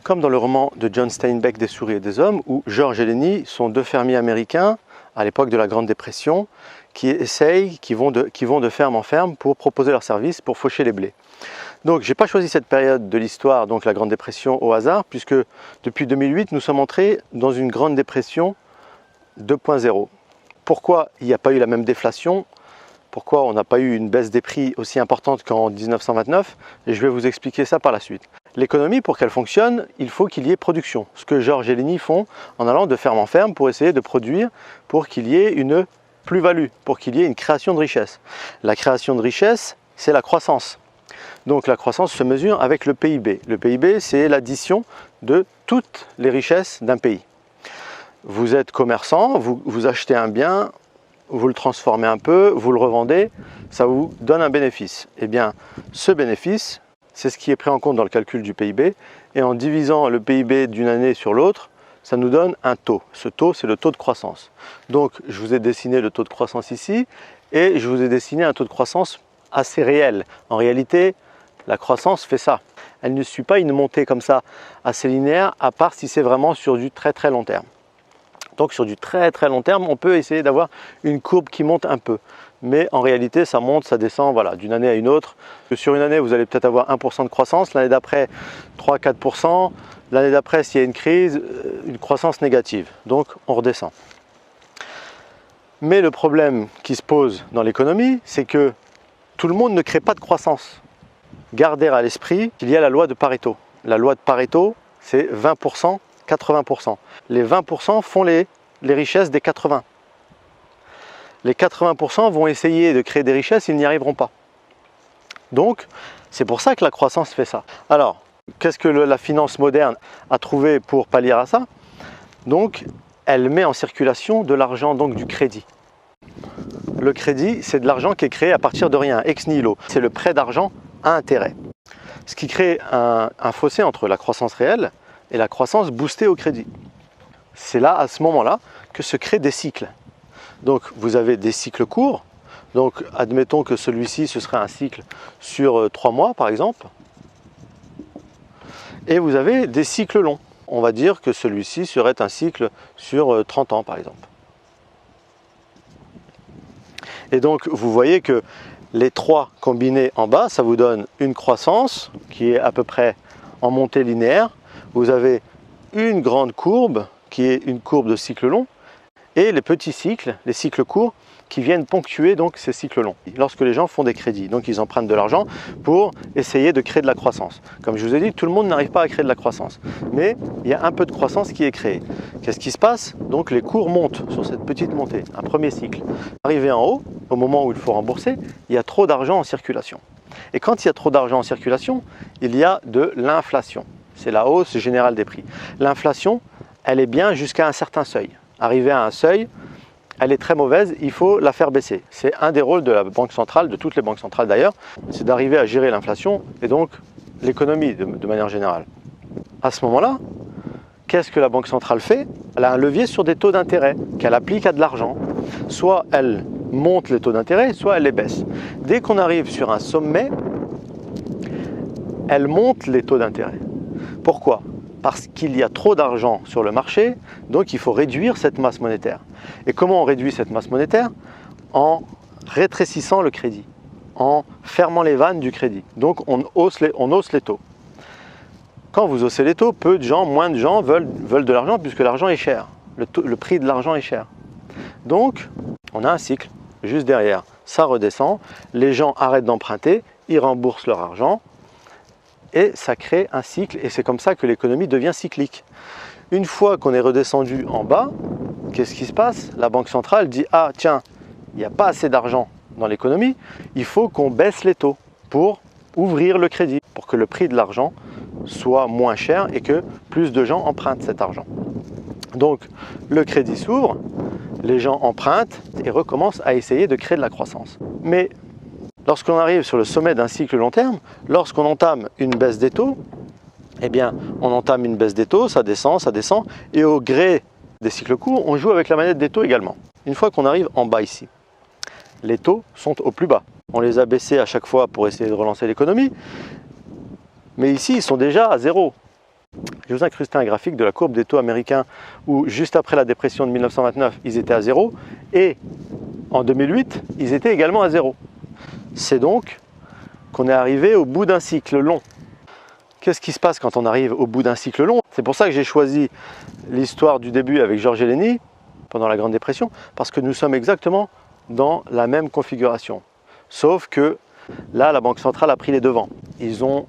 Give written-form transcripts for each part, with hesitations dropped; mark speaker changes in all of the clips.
Speaker 1: Comme dans le roman de John Steinbeck Des souris et des hommes, où George et Lenny sont deux fermiers américains à l'époque de la Grande Dépression qui vont de ferme en ferme pour proposer leurs services pour faucher les blés. Donc j'ai pas choisi cette période de l'histoire, donc la Grande Dépression, au hasard, puisque depuis 2008 nous sommes entrés dans une Grande Dépression 2.0. Pourquoi il n'y a pas eu la même déflation? Pourquoi on n'a pas eu une baisse des prix aussi importante qu'en 1929? Et je vais vous expliquer ça par la suite. L'économie, pour qu'elle fonctionne, il faut qu'il y ait production. Ce que George et Lenny font en allant de ferme en ferme pour essayer de produire, pour qu'il y ait une plus-value, pour qu'il y ait une création de richesse. La création de richesse, c'est la croissance. Donc la croissance se mesure avec le PIB. Le PIB, c'est l'addition de toutes les richesses d'un pays. Vous êtes commerçant, vous achetez un bien, vous le transformez un peu, vous le revendez, ça vous donne un bénéfice. Eh bien, ce bénéfice, c'est ce qui est pris en compte dans le calcul du PIB, et en divisant le PIB d'une année sur l'autre, ça nous donne un taux. Ce taux, c'est le taux de croissance. Donc, je vous ai dessiné le taux de croissance ici, et je vous ai dessiné un taux de croissance assez réel. En réalité, la croissance fait ça. Elle ne suit pas une montée comme ça, assez linéaire, à part si c'est vraiment sur du très très long terme. Donc sur du très très long terme, on peut essayer d'avoir une courbe qui monte un peu. Mais en réalité, ça monte, ça descend, voilà, d'une année à une autre. Sur une année, vous allez peut-être avoir 1% de croissance, l'année d'après 3-4%, l'année d'après, s'il y a une crise, une croissance négative. Donc on redescend. Mais le problème qui se pose dans l'économie, c'est que tout le monde ne crée pas de croissance. Gardez à l'esprit qu'il y a la loi de Pareto. La loi de Pareto, c'est 20%, 80%. Les 20% font les richesses des 80%. Les 80% vont essayer de créer des richesses, ils n'y arriveront pas. Donc, c'est pour ça que la croissance fait ça. Alors, qu'est-ce que la finance moderne a trouvé pour pallier à ça? Donc, elle met en circulation de l'argent, donc du crédit. Le crédit, c'est de l'argent qui est créé à partir de rien, ex nihilo. C'est le prêt d'argent à intérêt. Ce qui crée un fossé entre la croissance réelle et la croissance boostée au crédit. C'est là, à ce moment-là, que se créent des cycles. Donc vous avez des cycles courts. Donc admettons que celui-ci, ce serait un cycle sur 3 mois par exemple. Et vous avez des cycles longs. On va dire que celui-ci serait un cycle sur 30 ans par exemple. Et donc vous voyez que les trois combinés en bas, ça vous donne une croissance qui est à peu près en montée linéaire. Vous avez une grande courbe qui est une courbe de cycle long et les petits cycles, les cycles courts qui viennent ponctuer donc ces cycles longs. Lorsque les gens font des crédits, donc ils empruntent de l'argent pour essayer de créer de la croissance. Comme je vous ai dit, tout le monde n'arrive pas à créer de la croissance, mais il y a un peu de croissance qui est créée. Qu'est-ce qui se passe? Donc les cours montent sur cette petite montée, un premier cycle. Arrivé en haut, au moment où il faut rembourser, il y a trop d'argent en circulation. Et quand il y a trop d'argent en circulation, il y a de l'inflation. C'est la hausse générale des prix. L'inflation, elle est bien jusqu'à un certain seuil. Arrivé à un seuil, elle est très mauvaise, il faut la faire baisser. C'est un des rôles de la Banque centrale, de toutes les banques centrales d'ailleurs, c'est d'arriver à gérer l'inflation et donc l'économie de manière générale. À ce moment-là, qu'est-ce que la Banque centrale fait? Elle a un levier sur des taux d'intérêt qu'elle applique à de l'argent. Soit elle monte les taux d'intérêt, soit elle les baisse. Dès qu'on arrive sur un sommet, elle monte les taux d'intérêt. Pourquoi? Parce qu'il y a trop d'argent sur le marché, donc il faut réduire cette masse monétaire. Et comment on réduit cette masse monétaire? En rétrécissant le crédit, en fermant les vannes du crédit. Donc on hausse les taux. Quand vous haussez les taux, peu de gens, moins de gens veulent de l'argent puisque l'argent est cher. Le prix de l'argent est cher. Donc on a un cycle juste derrière. Ça redescend, les gens arrêtent d'emprunter, ils remboursent leur argent. Et ça crée un cycle, et c'est comme ça que l'économie devient cyclique. Une fois qu'on est redescendu en bas, qu'est-ce qui se passe? La Banque centrale dit « Ah tiens, il n'y a pas assez d'argent dans l'économie, il faut qu'on baisse les taux pour ouvrir le crédit, pour que le prix de l'argent soit moins cher et que plus de gens empruntent cet argent. » Donc le crédit s'ouvre, les gens empruntent et recommencent à essayer de créer de la croissance. Mais lorsqu'on arrive sur le sommet d'un cycle long terme, lorsqu'on entame une baisse des taux, eh bien, on entame une baisse des taux, ça descend, et au gré des cycles courts, on joue avec la manette des taux également. Une fois qu'on arrive en bas ici, les taux sont au plus bas. On les a baissés à chaque fois pour essayer de relancer l'économie, mais ici, ils sont déjà à zéro. Je vous ai incrusté un graphique de la courbe des taux américains où juste après la dépression de 1929, ils étaient à 0 et en 2008, ils étaient également à 0. C'est donc qu'on est arrivé au bout d'un cycle long. Qu'est-ce qui se passe quand on arrive au bout d'un cycle long? C'est pour ça que j'ai choisi l'histoire du début avec Georges Eleni pendant la Grande Dépression, parce que nous sommes exactement dans la même configuration. Sauf que là, la Banque centrale a pris les devants. Ils ont,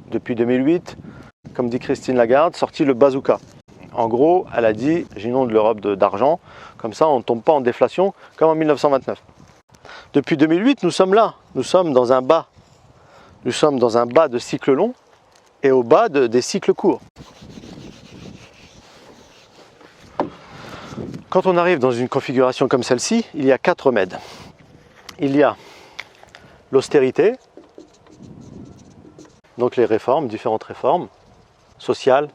Speaker 1: depuis 2008, comme dit Christine Lagarde, sorti le bazooka. En gros, elle a dit, j'inonde l'Europe d'argent, comme ça on ne tombe pas en déflation comme en 1929. Depuis 2008, nous sommes là, nous sommes dans un bas. Nous sommes dans un bas de cycle long et au bas des cycles courts. Quand on arrive dans une configuration comme celle-ci, il y a 4 remèdes. Il y a l'austérité, donc les réformes, différentes réformes sociales.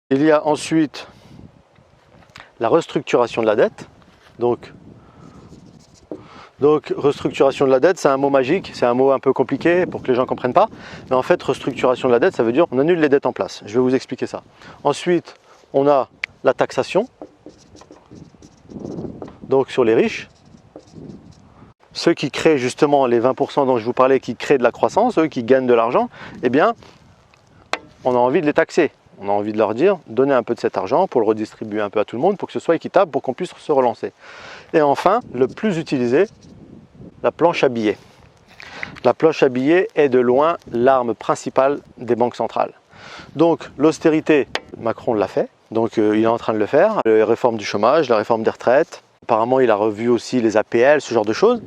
Speaker 1: Il y a ensuite la restructuration de la dette. Donc restructuration de la dette, c'est un mot magique, c'est un mot un peu compliqué pour que les gens ne comprennent pas. Mais en fait, restructuration de la dette, ça veut dire on annule les dettes en place. Je vais vous expliquer ça. Ensuite, on a la taxation, donc sur les riches. Ceux qui créent justement les 20% dont je vous parlais, qui créent de la croissance, eux qui gagnent de l'argent, eh bien, on a envie de les taxer. On a envie de leur dire, donnez un peu de cet argent pour le redistribuer un peu à tout le monde, pour que ce soit équitable, pour qu'on puisse se relancer. Et enfin, le plus utilisé, la planche à billets. La planche à billets est de loin l'arme principale des banques centrales. Donc l'austérité, Macron l'a fait, donc il est en train de le faire. La réforme du chômage, la réforme des retraites. Apparemment, il a revu aussi les APL, ce genre de choses.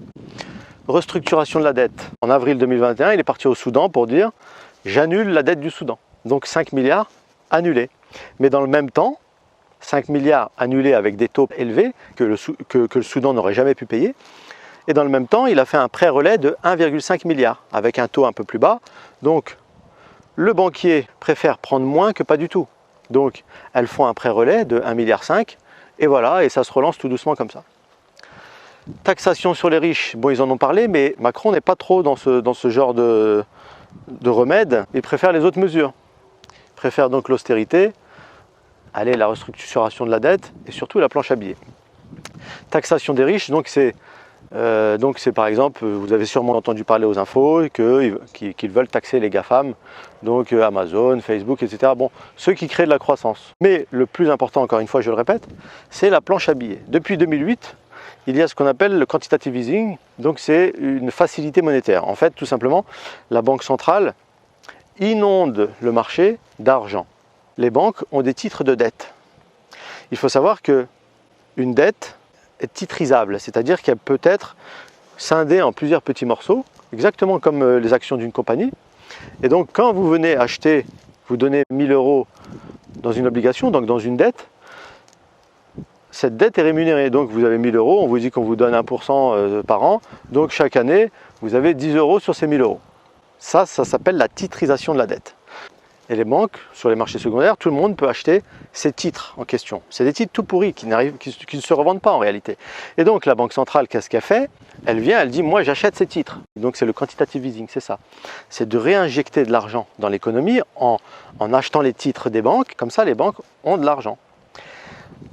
Speaker 1: Restructuration de la dette. En avril 2021, il est parti au Soudan pour dire « j'annule la dette du Soudan ». Donc 5 milliards annulés. Mais dans le même temps, 5 milliards annulés avec des taux élevés que le Soudan n'aurait jamais pu payer. Et dans le même temps, il a fait un prêt relais de 1,5 milliard avec un taux un peu plus bas. Donc le banquier préfère prendre moins que pas du tout. Donc elles font un prêt relais de 1,5 milliard et voilà, et ça se relance tout doucement comme ça. Taxation sur les riches, bon ils en ont parlé, mais Macron n'est pas trop dans ce genre de remède. Il préfère les autres mesures. Il préfère donc l'austérité, la restructuration de la dette et surtout la planche à billets. Taxation des riches, donc c'est par exemple, vous avez sûrement entendu parler aux infos qu'ils veulent taxer les GAFAM, donc Amazon, Facebook, etc. Bon, ceux qui créent de la croissance. Mais le plus important, encore une fois, je le répète, c'est la planche à billets. Depuis 2008, il y a ce qu'on appelle le quantitative easing, donc c'est une facilité monétaire. En fait, tout simplement, la Banque centrale inonde le marché d'argent. Les banques ont des titres de dette. Il faut savoir qu'une dette est titrisable, c'est-à-dire qu'elle peut être scindée en plusieurs petits morceaux, exactement comme les actions d'une compagnie. Et donc quand vous venez acheter, vous donnez 1000 € dans une obligation, donc dans une dette, cette dette est rémunérée. Donc vous avez 1000 €, on vous dit qu'on vous donne 1% par an, donc chaque année vous avez 10 € sur ces 1000 €. Ça s'appelle la titrisation de la dette. Et les banques, sur les marchés secondaires, tout le monde peut acheter ces titres en question. C'est des titres tout pourris qui ne se revendent pas en réalité. Et donc la Banque centrale, qu'est-ce qu'elle fait? Elle vient, elle dit, moi j'achète ces titres. Donc c'est le quantitative easing, c'est ça. C'est de réinjecter de l'argent dans l'économie en achetant les titres des banques. Comme ça, les banques ont de l'argent.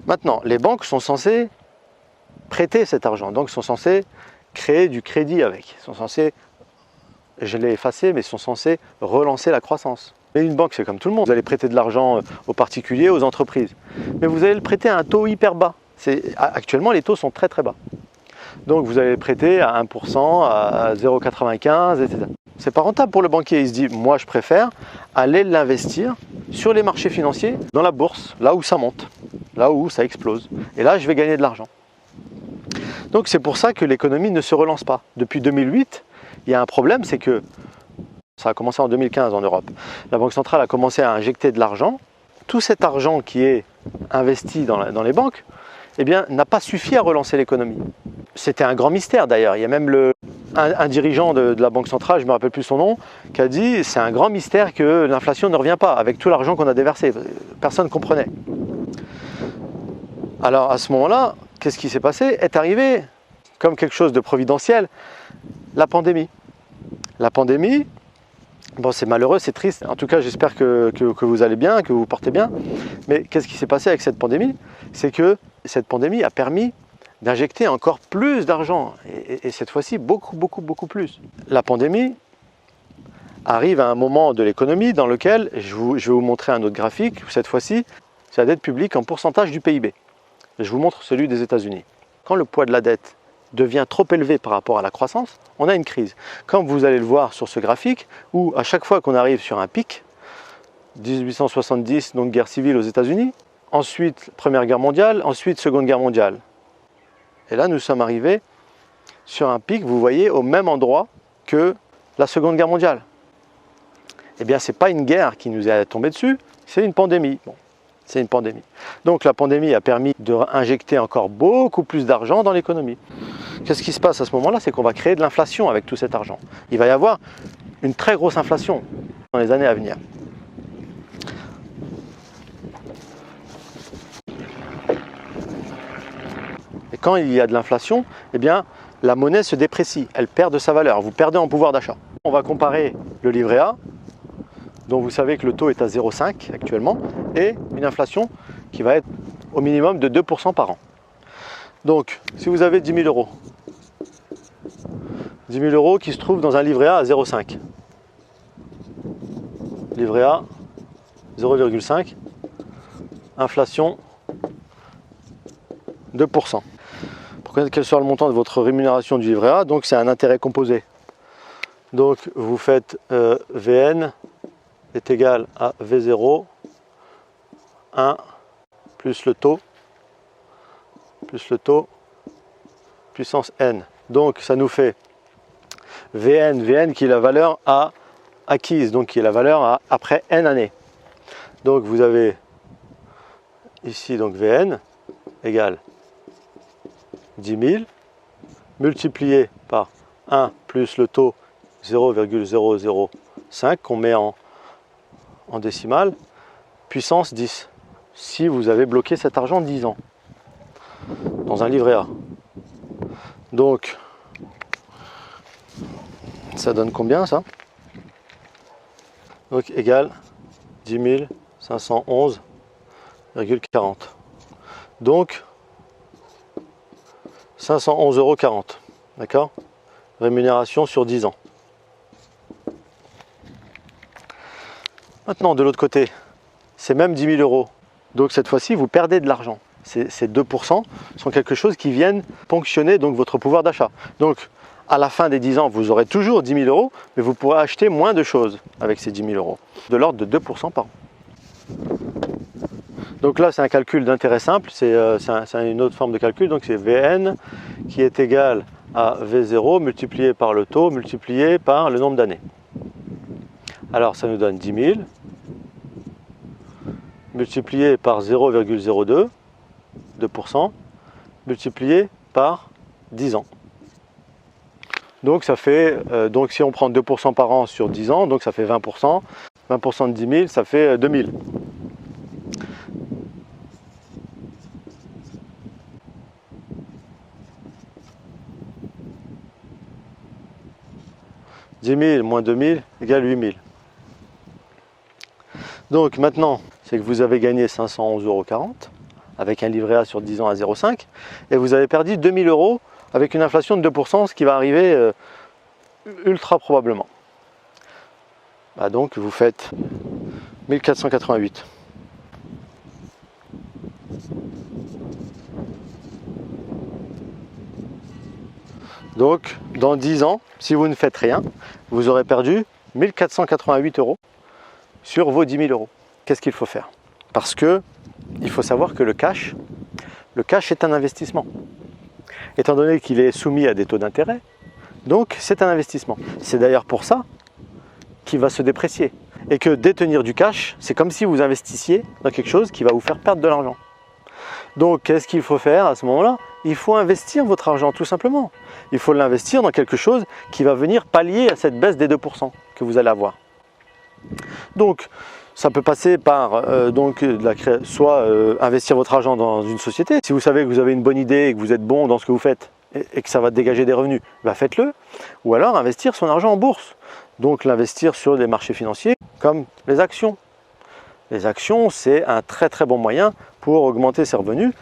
Speaker 1: Maintenant, les banques sont censées prêter cet argent. Donc sont censées créer du crédit avec. Sont censées, je l'ai effacé, mais sont censées relancer la croissance. Mais une banque, c'est comme tout le monde. Vous allez prêter de l'argent aux particuliers, aux entreprises. Mais vous allez le prêter à un taux hyper bas. Actuellement, les taux sont très très bas. Donc vous allez le prêter à 1%, à 0,95, etc. C'est pas rentable pour le banquier. Il se dit, moi je préfère aller l'investir sur les marchés financiers, dans la bourse, là où ça monte, là où ça explose. Et là, je vais gagner de l'argent. Donc c'est pour ça que l'économie ne se relance pas. Depuis 2008, il y a un problème, c'est que ça a commencé en 2015 en Europe. La Banque centrale a commencé à injecter de l'argent. Tout cet argent qui est investi dans les banques, eh bien, n'a pas suffi à relancer l'économie. C'était un grand mystère d'ailleurs. Il y a même un dirigeant de la Banque centrale, je ne me rappelle plus son nom, qui a dit c'est un grand mystère que l'inflation ne revient pas avec tout l'argent qu'on a déversé. Personne ne comprenait. Alors à ce moment-là, qu'est-ce qui s'est passé? Est arrivé, comme quelque chose de providentiel, la pandémie. La pandémie Bon, c'est malheureux, c'est triste. En tout cas, j'espère que vous allez bien, que vous vous portez bien. Mais qu'est-ce qui s'est passé avec cette pandémie? C'est que cette pandémie a permis d'injecter encore plus d'argent. Et cette fois-ci, beaucoup plus. La pandémie arrive à un moment de l'économie dans lequel, je vais vous montrer un autre graphique. Cette fois-ci, c'est la dette publique en pourcentage du PIB. Je vous montre celui des États-Unis. Quand le poids de la dette devient trop élevé par rapport à la croissance, on a une crise. Comme vous allez le voir sur ce graphique, où à chaque fois qu'on arrive sur un pic, 1870, donc guerre civile aux États-Unis, ensuite Première Guerre mondiale, ensuite Seconde Guerre mondiale. Et là, nous sommes arrivés sur un pic, vous voyez, au même endroit que la Seconde Guerre mondiale. Eh bien, ce n'est pas une guerre qui nous est tombée dessus, c'est une pandémie. Bon, c'est une pandémie. Donc la pandémie a permis d'injecter encore beaucoup plus d'argent dans l'économie. Qu'est-ce qui se passe à ce moment-là? C'est qu'on va créer de l'inflation avec tout cet argent. Il va y avoir une très grosse inflation dans les années à venir. Et quand il y a de l'inflation, eh bien, la monnaie se déprécie, elle perd de sa valeur, vous perdez en pouvoir d'achat. On va comparer le livret A, dont vous savez que le taux est à 0,5 actuellement, et une inflation qui va être au minimum de 2% par an. Donc, si vous avez 10 000 euros, 10 000 euros qui se trouvent dans un livret A à 0,5. Livret A, 0,5. Inflation, 2%. Pour connaître quel soit le montant de votre rémunération du livret A, donc c'est un intérêt composé. Donc, vous faites VN est égal à V0, 1 plus le taux, puissance N. Donc ça nous fait VN qui est la valeur à acquise, donc qui est la valeur à après N années. Donc vous avez ici donc VN égale 10 000 multiplié par 1 plus le taux 0,005 qu'on met en décimale, puissance 10. Si vous avez bloqué cet argent 10 ans dans un livret A. Donc, ça donne combien ça? Donc, égal 10 511,40. Donc, 511,40 €. D'accord? Rémunération sur 10 ans. Maintenant, de l'autre côté, c'est même 10 000 euros. Donc cette fois-ci, vous perdez de l'argent. Ces 2% sont quelque chose qui viennent ponctionner donc votre pouvoir d'achat. Donc à la fin des 10 ans, vous aurez toujours 10 000 euros, mais vous pourrez acheter moins de choses avec ces 10 000 euros, de l'ordre de 2% par an. Donc là, c'est un calcul d'intérêt simple, c'est une autre forme de calcul, donc c'est Vn qui est égal à V0 multiplié par le taux multiplié par le nombre d'années. Alors ça nous donne 10 000 multiplié par 0,02, 2%, multiplié par 10 ans. Donc ça fait, donc si on prend 2% par an sur 10 ans, donc ça fait 20%. 20% de 10 000, ça fait 2 000. « 10 000 moins 2 000 égale 8 000. » Donc maintenant, c'est que vous avez gagné 511,40 € avec un livret A sur 10 ans à 0,5 et vous avez perdu 2 000 € avec une inflation de 2%, ce qui va arriver ultra probablement. Bah donc vous faites 1488. Donc dans 10 ans, si vous ne faites rien, vous aurez perdu 1488 € sur vos 10 000 €. Qu'est-ce qu'il faut faire? Parce que il faut savoir que le cash est un investissement. Étant donné qu'il est soumis à des taux d'intérêt, donc c'est un investissement. C'est d'ailleurs pour ça qu'il va se déprécier. Et que détenir du cash, c'est comme si vous investissiez dans quelque chose qui va vous faire perdre de l'argent. Donc qu'est-ce qu'il faut faire à ce moment-là? Il faut investir votre argent tout simplement. Il faut l'investir dans quelque chose qui va venir pallier à cette baisse des 2% que vous allez avoir. Donc ça peut passer par soit investir votre argent dans une société. Si vous savez que vous avez une bonne idée et que vous êtes bon dans ce que vous faites, et que ça va dégager des revenus, bah faites-le. Ou alors investir son argent en bourse. Donc l'investir sur des marchés financiers comme les actions. Les actions, c'est un très très bon moyen pour augmenter ses revenus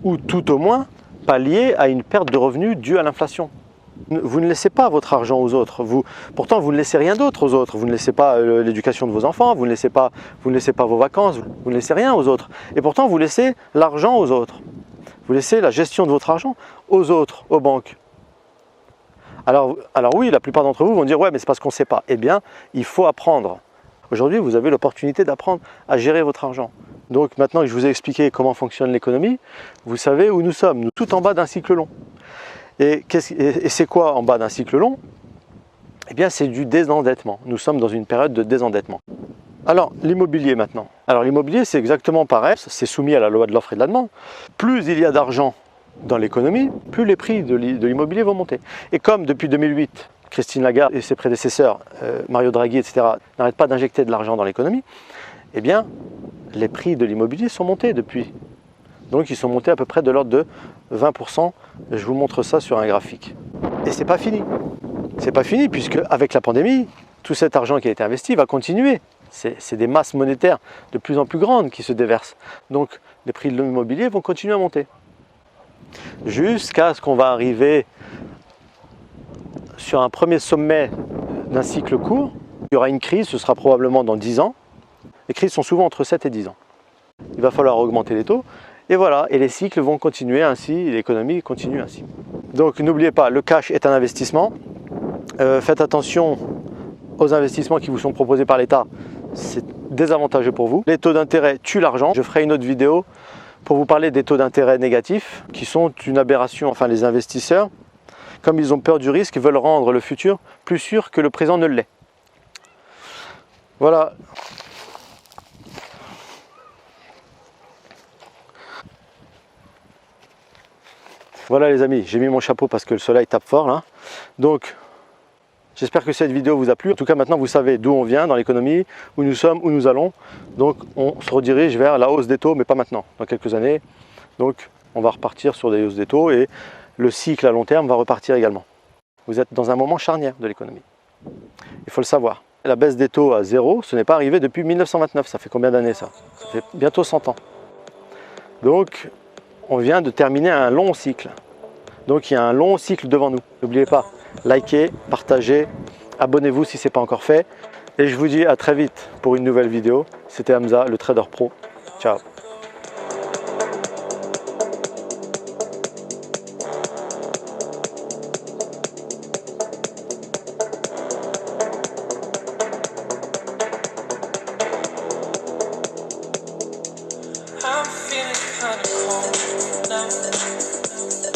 Speaker 1: ou tout au moins pallier à une perte de revenus due à l'inflation. Vous ne laissez pas votre argent aux autres. Pourtant, vous ne laissez rien d'autre aux autres. Vous ne laissez pas l'éducation de vos enfants, vous ne laissez pas vos vacances, vous ne laissez rien aux autres. Et pourtant, vous laissez l'argent aux autres. Vous laissez la gestion de votre argent aux autres, aux banques. Alors oui, la plupart d'entre vous vont dire « ouais, mais c'est parce qu'on ne sait pas ». Eh bien, il faut apprendre. Aujourd'hui, vous avez l'opportunité d'apprendre à gérer votre argent. Donc maintenant que je vous ai expliqué comment fonctionne l'économie, vous savez où nous sommes, nous tout en bas d'un cycle long. Et c'est quoi en bas d'un cycle long? Eh bien, c'est du désendettement. Nous sommes dans une période de désendettement. Alors, l'immobilier maintenant. Alors, l'immobilier, c'est exactement pareil. C'est soumis à la loi de l'offre et de la demande. Plus il y a d'argent dans l'économie, plus les prix de l'immobilier vont monter. Et comme depuis 2008, Christine Lagarde et ses prédécesseurs, Mario Draghi, etc., n'arrêtent pas d'injecter de l'argent dans l'économie, eh bien, les prix de l'immobilier sont montés depuis. Donc, ils sont montés à peu près de l'ordre de 20%. Je vous montre ça sur un graphique. Et c'est pas fini. C'est pas fini puisque avec la pandémie, tout cet argent qui a été investi va continuer. C'est des masses monétaires de plus en plus grandes qui se déversent. Donc, les prix de l'immobilier vont continuer à monter. Jusqu'à ce qu'on va arriver sur un premier sommet d'un cycle court. Il y aura une crise, ce sera probablement dans 10 ans. Les crises sont souvent entre 7 et 10 ans. Il va falloir augmenter les taux. Et voilà, et les cycles vont continuer ainsi, l'économie continue ainsi. Donc n'oubliez pas, le cash est un investissement. Faites attention aux investissements qui vous sont proposés par l'État. C'est désavantageux pour vous. Les taux d'intérêt tuent l'argent. Je ferai une autre vidéo pour vous parler des taux d'intérêt négatifs qui sont une aberration. Enfin, les investisseurs, comme ils ont peur du risque, veulent rendre le futur plus sûr que le présent ne l'est. Voilà. Voilà les amis, j'ai mis mon chapeau parce que le soleil tape fort là. Donc, j'espère que cette vidéo vous a plu. En tout cas, maintenant vous savez d'où on vient dans l'économie, où nous sommes, où nous allons. Donc, on se redirige vers la hausse des taux, mais pas maintenant, dans quelques années. Donc, on va repartir sur des hausses des taux et le cycle à long terme va repartir également. Vous êtes dans un moment charnière de l'économie. Il faut le savoir. La baisse des taux à zéro, ce n'est pas arrivé depuis 1929. Ça fait combien d'années ça? Ça fait bientôt 100 ans. Donc, on vient de terminer un long cycle. Donc il y a un long cycle devant nous. N'oubliez pas, likez, partagez, abonnez-vous si ce n'est pas encore fait. Et je vous dis à très vite pour une nouvelle vidéo. C'était Hamza, le trader pro. Ciao. I'm feeling kinda cold now.